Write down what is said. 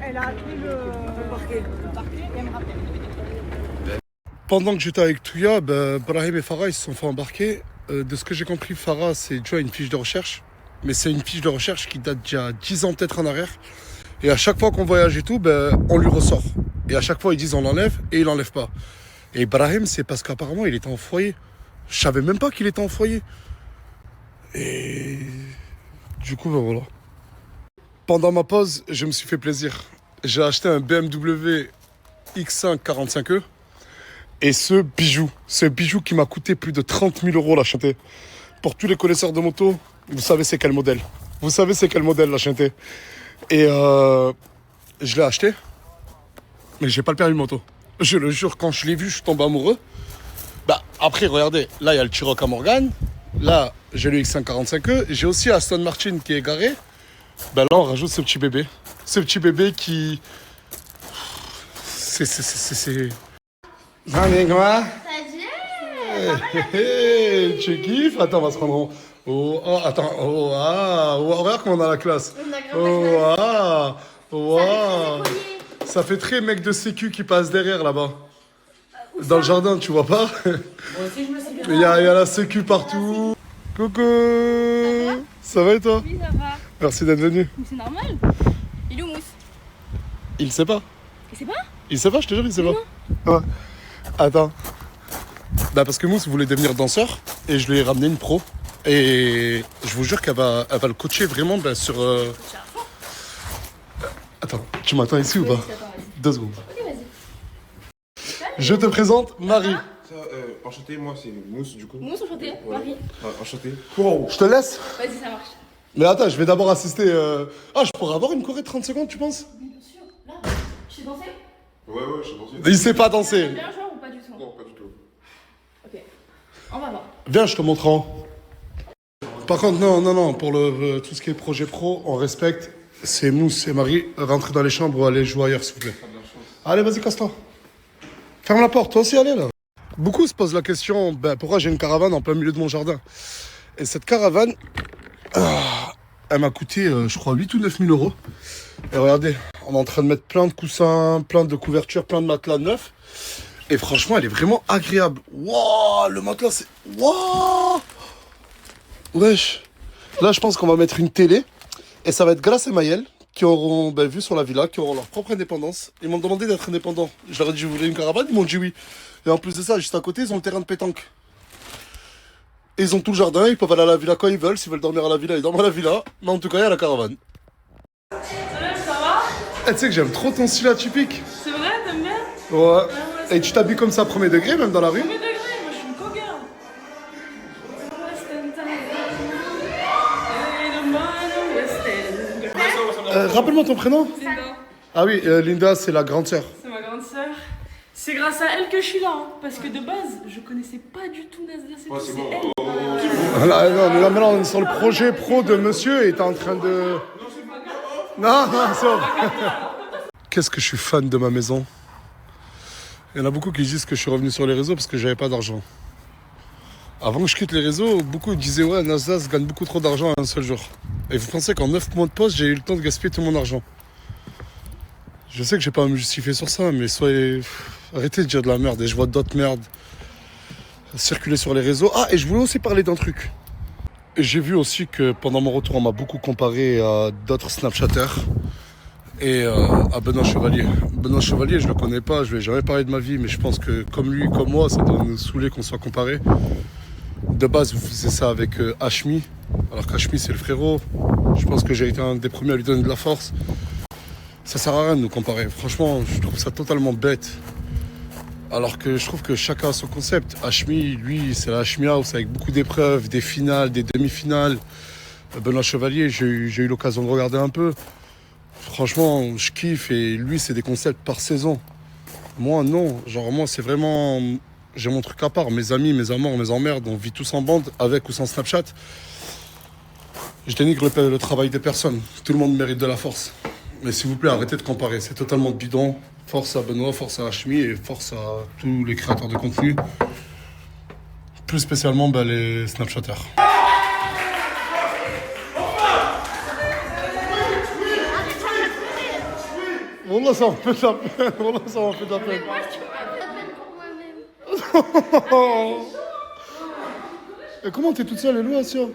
Elle a appelé le parquet. Elle me rappelle. Pendant que j'étais avec Touya, Brahim et Farah ils se sont fait embarquer. De ce que j'ai compris, Farah c'est déjà une fiche de recherche. Mais c'est une fiche de recherche qui date d'il y a 10 ans peut-être en arrière. Et à chaque fois qu'on voyage et tout, on lui ressort. Et à chaque fois ils disent on l'enlève et il l'enlève pas. Et Brahim c'est parce qu'apparemment il était en foyer. Je savais même pas qu'il était en foyer. Et du coup voilà. Pendant ma pause, je me suis fait plaisir. J'ai acheté un BMW X5 45e. Et ce bijou qui m'a coûté plus de 30 000 euros la chanté. Pour tous les connaisseurs de moto, vous savez c'est quel modèle. Vous savez c'est quel modèle la chanté. Et je l'ai acheté, mais j'ai pas le permis moto. Je le jure, quand je l'ai vu, je suis tombé amoureux. Après, regardez, là il y a le T-Roc à Morgan. Là, j'ai le X5 45e. J'ai aussi Aston Martin qui est garé. Là, on rajoute ce petit bébé. Ce petit bébé qui... C'est... Allez, quoi? Tu kiffes? Attends, on va se prendre en... regarde comment on a la classe. Ça fait très mec de sécu qui passe derrière là-bas. Dans le jardin, tu vois pas? Il y a la sécu partout. Coucou. Ça va et toi? Oui, ça va. Merci d'être venu. Mais c'est normal. Il est où Mousse? Il sait pas. Il sait pas? Il sait pas, je te jure, il sait pas. Ouais. Attends. Parce que Mousse voulait devenir danseur et je lui ai ramené une pro. Et je vous jure qu'elle va le coacher vraiment sur... Attends, tu m'attends ici ou pas? Attends, vas-y. 2 secondes. Ok, vas-y. Je te présente Marie. Enchanté, moi c'est Mousse du coup. Mousse, enchanté. Marie. Enchanté. Je te laisse. Vas-y, ça marche. Mais attends, je vais d'abord assister... Ah, je pourrais avoir une choré de 30 secondes, tu penses? Oui, bien sûr. Là, tu sais danser? Ouais, je suis dansé. Il sait pas danser. Bien genre ou pas du tout? Non, pas du tout. Ok. On va voir. Viens, je te montre en haut. Par contre, non, pour tout ce qui est projet pro, on respecte. C'est Mousse et Marie. Rentrez dans les chambres ou allez jouer ailleurs, s'il vous plaît. Allez, vas-y, casse-toi. Ferme la porte, toi aussi, allez là. Beaucoup se posent la question, pourquoi j'ai une caravane en plein milieu de mon jardin? Et cette caravane, elle m'a coûté, je crois, 8 ou 9 000 euros. Et regardez, on est en train de mettre plein de coussins, plein de couvertures, plein de matelas neufs. Et franchement, elle est vraiment agréable. Waouh, le matelas, c'est... Waouh. Wesh. Là, je pense qu'on va mettre une télé. Et ça va être Grace et Maël qui auront vu sur la villa, qui auront leur propre indépendance. Ils m'ont demandé d'être indépendant. Je leur ai dit, vous voulez une caravane? Ils m'ont dit oui. Et en plus de ça, juste à côté, ils ont le terrain de pétanque. Et ils ont tout le jardin, ils peuvent aller à la villa quand ils veulent. S'ils veulent dormir à la villa, ils dorment à la villa. Mais en tout cas, il y a la caravane. Salut, ça va? Tu sais que j'aime trop ton style atypique. C'est vrai, t'aimes bien? Ouais. Et tu t'habilles comme ça premier degré, même dans la rue? Premier degré, moi je suis une co-girl. Rappelle-moi ton prénom. Linda. Ah oui, Linda, c'est la grande sœur. C'est ma grande sœur. C'est grâce à elle que je suis là, hein, parce que de base, je connaissais pas du tout Nasdaq. Ouais, c'est bon. Elle. Là, maintenant, on est sur le projet pro de monsieur et t'es en train de... Non, c'est bon. Qu'est-ce que je suis fan de ma maison. Il y en a beaucoup qui disent que je suis revenu sur les réseaux parce que j'avais pas d'argent. Avant que je quitte les réseaux, beaucoup disaient ouais, Nasdaq gagne beaucoup trop d'argent en un seul jour. Et vous pensez qu'en 9 mois de poste, j'ai eu le temps de gaspiller tout mon argent. Je sais que je vais pas à me justifier sur ça, mais arrêtez de dire de la merde. Et je vois d'autres merdes circuler sur les réseaux. Ah, et je voulais aussi parler d'un truc. J'ai vu aussi que pendant mon retour, on m'a beaucoup comparé à d'autres Snapchatters et à Benoît Chevalier. Benoît Chevalier, je le connais pas, je lui ai jamais parlé de ma vie, mais je pense que comme lui, comme moi, ça doit nous saouler qu'on soit comparé. De base, vous faisiez ça avec Hashmi, alors qu'Hashmi, c'est le frérot. Je pense que j'ai été un des premiers à lui donner de la force. Ça sert à rien de nous comparer. Franchement, je trouve ça totalement bête. Alors que je trouve que chacun a son concept. Hashmi, lui, c'est la Hashmi House avec beaucoup d'épreuves, des finales, des demi-finales. Benoît Chevalier, j'ai eu l'occasion de regarder un peu. Franchement, je kiffe et lui, c'est des concepts par saison. Moi, non. Genre, moi, c'est vraiment... J'ai mon truc à part. Mes amis, mes amours, mes emmerdes, on vit tous en bande, avec ou sans Snapchat. Je dénigre le travail des personnes. Tout le monde mérite de la force. Mais s'il vous plaît, arrêtez de comparer. C'est totalement bidon. Force à Benoît, force à Hashmi et force à tous les créateurs de contenu. Plus spécialement les Snapchatters. Wallah, ça m'a fait de la peine. Wallah, ça m'a fait de la peine. Moi, je fais pas de peine pour moi-même. Et comment t'es toute seule, Eloi, Assia?